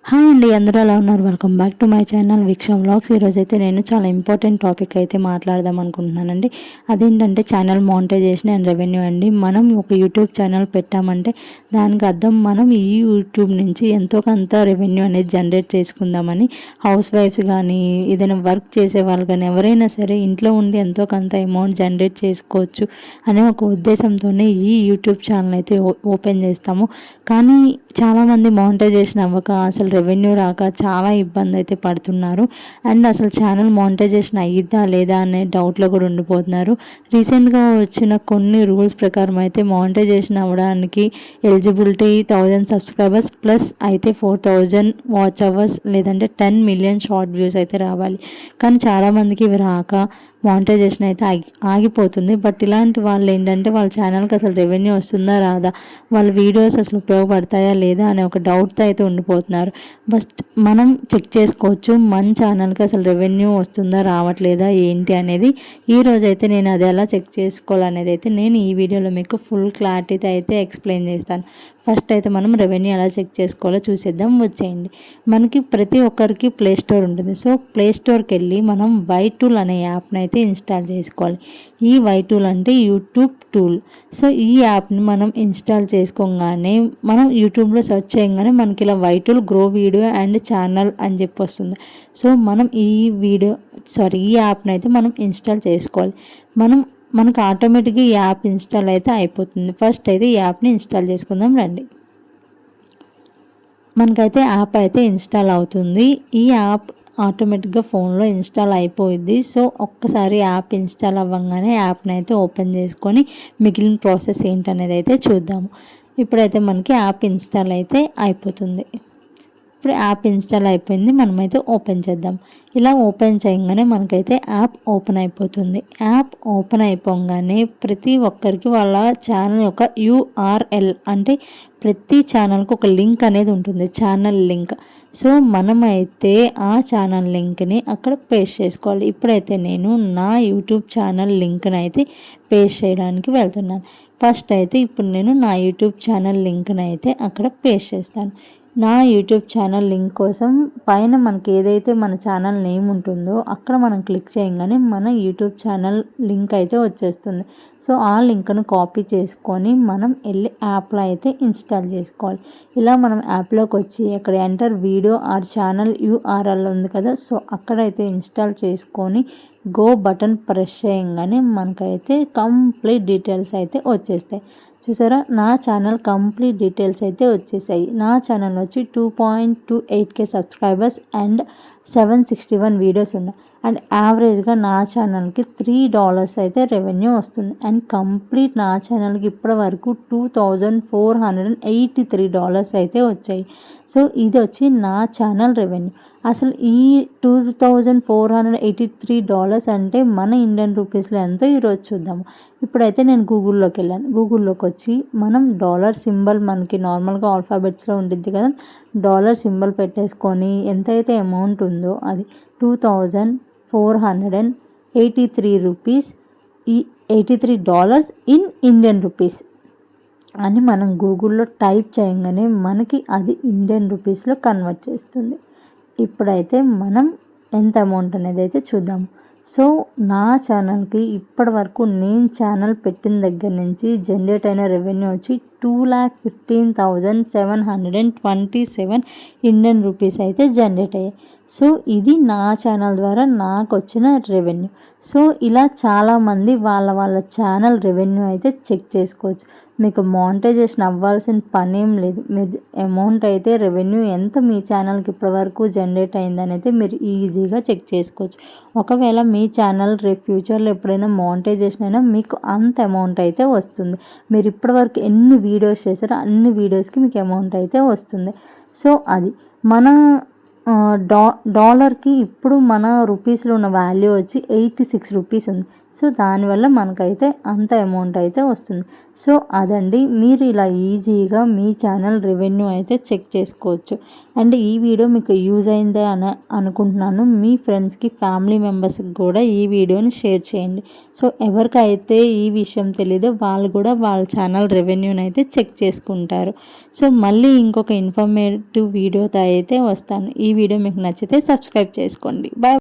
Hi అండి, అందరూ ఎలా ఉన్నారు? Welcome back to my channel Veeksha vlogs. ఈరోజు అయితే నేను చాలా ఇంపార్టెంట్ టాపిక్ అయితే మాట్లాడదాం అనుకుంటున్నానండి. అదేంటంటే ఛానల్ మానిటైజేషన్ అండ్ రెవెన్యూ అండి. మనం ఒక యూట్యూబ్ ఛానల్ పెట్టామంటే దానికి అర్థం మనం ఈ యూట్యూబ్ నుంచి ఎంతో కొంత రెవెన్యూ అనేది జనరేట్ చేసుకుందామని. హౌస్ వైఫ్స్ కానీ, ఏదైనా వర్క్ చేసే వాళ్ళు కానీ, ఎవరైనా సరే ఇంట్లో ఉండి ఎంతో కొంత అమౌంట్ జనరేట్ చేసుకోవచ్చు అనే ఒక ఉద్దేశంతోనే ఈ యూట్యూబ్ ఛానల్ అయితే ఓపెన్ చేస్తాము. కానీ చాలామంది మానిటైజేషన్ అవ్వక, అసలు రెవెన్యూ రాక చాలా ఇబ్బంది అయితే పడుతున్నారు. అండ్ అసలు ఛానల్ మానిటైజేషన్ అయ్యిద్దా లేదా అనే డౌట్లో కూడా ఉండిపోతున్నారు. రీసెంట్గా వచ్చిన కొన్ని రూల్స్ ప్రకారం అయితే మానిటైజేషన్ అవ్వడానికి ఎలిజిబిలిటీ 1000 సబ్స్క్రైబర్స్ ప్లస్ అయితే 4000 వాచ్ అవర్స్ లేదంటే 10 మిలియన్ షార్ట్ వ్యూస్ అయితే రావాలి. కానీ చాలామందికి ఇవి రాక మానిటైజేషన్ అయితే ఆగిపోతుంది. బట్ ఇలాంటి వాళ్ళు ఏంటంటే వాళ్ళ ఛానల్కి అసలు రెవెన్యూ వస్తుందా రాదా, వాళ్ళ వీడియోస్ అసలు ఉపయోగపడతాయా లేదా అనే ఒక డౌట్తో అయితే ఉండిపోతున్నారు. బట్ మనం చెక్ చేసుకోవచ్చు మన ఛానల్కి అసలు రెవెన్యూ వస్తుందా రావట్లేదా ఏంటి అనేది. ఈరోజు అయితే నేను అది ఎలా చెక్ చేసుకోవాలనేది అయితే నేను ఈ వీడియోలో మీకు ఫుల్ క్లారిటీతో అయితే ఎక్స్ప్లెయిన్ చేస్తాను. ఫస్ట్ అయితే మనం రెవెన్యూ ఎలా చెక్ చేసుకోవాలో చూసేద్దాం, వచ్చేయండి. మనకి ప్రతి ఒక్కరికి ప్లే స్టోర్ ఉంటుంది. సో ప్లే స్టోర్కి వెళ్ళి మనం వైటూల్ అనే యాప్ని అయితే ఇన్స్టాల్ చేసుకోవాలి. ఈ వైటూల్ అంటే యూట్యూబ్ టూల్. సో ఈ యాప్ని మనం ఇన్స్టాల్ చేసుకోగానే మనం యూట్యూబ్లో సెర్చ్ చేయగానే మనకి ఇలా వైటూల్ గ్రో వీడియో అండ్ ఛానల్ అని చెప్పి వస్తుంది. సో మనం ఈ యాప్ని అయితే మనం ఇన్స్టాల్ చేసుకోవాలి. మనకు ఆటోమేటిక్గా ఈ యాప్ ఇన్స్టాల్ అయితే అయిపోతుంది. ఫస్ట్ అయితే ఈ యాప్ని ఇన్స్టాల్ చేసుకుందాం రండి. మనకైతే యాప్ అయితే ఇన్స్టాల్ అవుతుంది. ఈ యాప్ ఆటోమేటిక్గా ఫోన్లో ఇన్స్టాల్ అయిపోయింది. సో ఒక్కసారి యాప్ ఇన్స్టాల్ అవ్వగానే యాప్ని అయితే ఓపెన్ చేసుకొని మిగిలిన ప్రాసెస్ ఏంటనేది అయితే చూద్దాము. ఇప్పుడైతే మనకి యాప్ ఇన్స్టాల్ అయితే అయిపోతుంది. ఇప్పుడు యాప్ ఇన్స్టాల్ అయిపోయింది, మనమైతే ఓపెన్ చేద్దాం. ఇలా ఓపెన్ చేయగానే మనకైతే యాప్ ఓపెన్ అయిపోతుంది. యాప్ ఓపెన్ అయిపోగానే ప్రతి ఒక్కరికి వాళ్ళ ఛానల్ యొక్క URL అంటే ప్రతి ఛానల్కి ఒక లింక్ అనేది ఉంటుంది, ఛానల్ లింక్. సో మనమైతే ఆ ఛానల్ లింక్ని అక్కడ పేస్ట్ చేసుకోవాలి. ఇప్పుడైతే నేను నా యూట్యూబ్ ఛానల్ లింక్ని అయితే పేస్ట్ చేయడానికి వెళ్తున్నాను. ఫస్ట్ అయితే ఇప్పుడు నేను నా యూట్యూబ్ ఛానల్ లింక్ని అయితే అక్కడ పేస్ట్ చేస్తాను. నా యూట్యూబ్ ఛానల్ లింక్ కోసం పైన మనకి ఏదైతే మన ఛానల్ నేమ్ ఉంటుందో అక్కడ మనం క్లిక్ చేయగానే మన యూట్యూబ్ ఛానల్ లింక్ అయితే వచ్చేస్తుంది. సో ఆ లింక్ను కాపీ చేసుకొని మనం వెళ్ళి యాప్లో అయితే ఇన్స్టాల్ చేసుకోవాలి. ఇలా మనం యాప్లోకి వచ్చి అక్కడ enter video or channel URL ఉంది కదా, సో అక్కడైతే ఇన్స్టాల్ చేసుకొని గో బటన్ ప్రెస్ చేయగానే మనకైతే కంప్లీట్ డీటెయిల్స్ అయితే వచ్చేస్తాయి. చూసారా, నా ఛానల్ కంప్లీట్ డీటెయిల్స్ అయితే వచ్చేసాయి. నా ఛానల్ వచ్చి 2.28K సబ్స్క్రైబర్స్ అండ్ 761 వీడియోస్ ఉన్నాయి. అండ్ యావరేజ్గా నా ఛానల్కి $3 అయితే రెవెన్యూ వస్తుంది. అండ్ కంప్లీట్ నా ఛానల్కి ఇప్పటి వరకు $2483 అయితే వచ్చాయి. సో ఇది వచ్చి నా ఛానల్ రెవెన్యూ. అసలు ఈ $2483 అంటే మన ఇండియన్ రూపీస్లో ఎంతో ఈరోజు చూద్దాము. ఇప్పుడైతే నేను గూగుల్లోకి వెళ్ళాను. గూగుల్లోకి వచ్చి మనం డాలర్ సింబల్ మనకి నార్మల్గా ఆల్ఫాబెట్స్లో ఉంటుంది కదా, డాలర్ సింబల్ పెట్టేసుకొని ఎంతైతే అమౌంట్ ఉందో అది 2483 రూపీస్, ఈ $83 ఇన్ ఇండియన్ రూపీస్ అని మనం గూగుల్లో టైప్ చేయగానే మనకి అది ఇండియన్ రూపీస్లో కన్వర్ట్ చేస్తుంది. ఇప్పుడైతే మనం ఎంత అమౌంట్ అనేది అయితే చూద్దాము. సో నా ఛానల్కి ఇప్పటి వరకు నేను ఛానల్ పెట్టిన దగ్గర నుంచి జనరేట్ అయిన రెవెన్యూ వచ్చి 2,15,727 ఇండియన్ రూపీస్ అయితే జనరేట్ అయ్యాయి. సో ఇది నా ఛానల్ ద్వారా నాకు వచ్చిన రెవెన్యూ. సో ఇలా చాలామంది వాళ్ళ ఛానల్ రెవెన్యూ అయితే చెక్ చేసుకోవచ్చు. మీకు మానిటైజేషన్ అవ్వాల్సిన పని ఏం లేదు. మీరు అమౌంట్ అయితే రెవెన్యూ ఎంత మీ ఛానల్కి ఇప్పటివరకు జనరేట్ అయిందని అయితే మీరు ఈజీగా చెక్ చేసుకోవచ్చు. ఒకవేళ మీ ఛానల్ రేపు ఫ్యూచర్లో ఎప్పుడైనా మానిటైజేషన్ అయినా మీకు అంత అమౌంట్ అయితే వస్తుంది. మీరు ఇప్పటివరకు ఎన్ని వీడియోస్ చేశారో అన్ని వీడియోస్కి మీకు అమౌంట్ అయితే వస్తుంది. సో అది మన డాలర్కి ఇప్పుడు మన రూపీస్లో ఉన్న వాల్యూ వచ్చి 86 రూపీస్ ఉంది. సో దానివల్ల మనకైతే అంత అమౌంట్ అయితే వస్తుంది. సో అదండి, మీరు ఇలా ఈజీగా మీ ఛానల్ రెవెన్యూ అయితే చెక్ చేసుకోవచ్చు. అండ్ ఈ వీడియో మీకు యూజ్ అయిందే అని అనుకుంటున్నాను. మీ ఫ్రెండ్స్కి, ఫ్యామిలీ మెంబర్స్కి కూడా ఈ వీడియోని షేర్ చేయండి. సో ఎవరికైతే ఈ విషయం తెలీదో వాళ్ళు కూడా వాళ్ళ ఛానల్ రెవెన్యూని అయితే చెక్ చేసుకుంటారు. సో మళ్ళీ ఇంకొక ఇన్ఫర్మేటివ్ వీడియోతో అయితే వస్తాను. ఈ వీడియో మీకు నచ్చితే సబ్స్క్రైబ్ చేసుకోండి. బాయ్.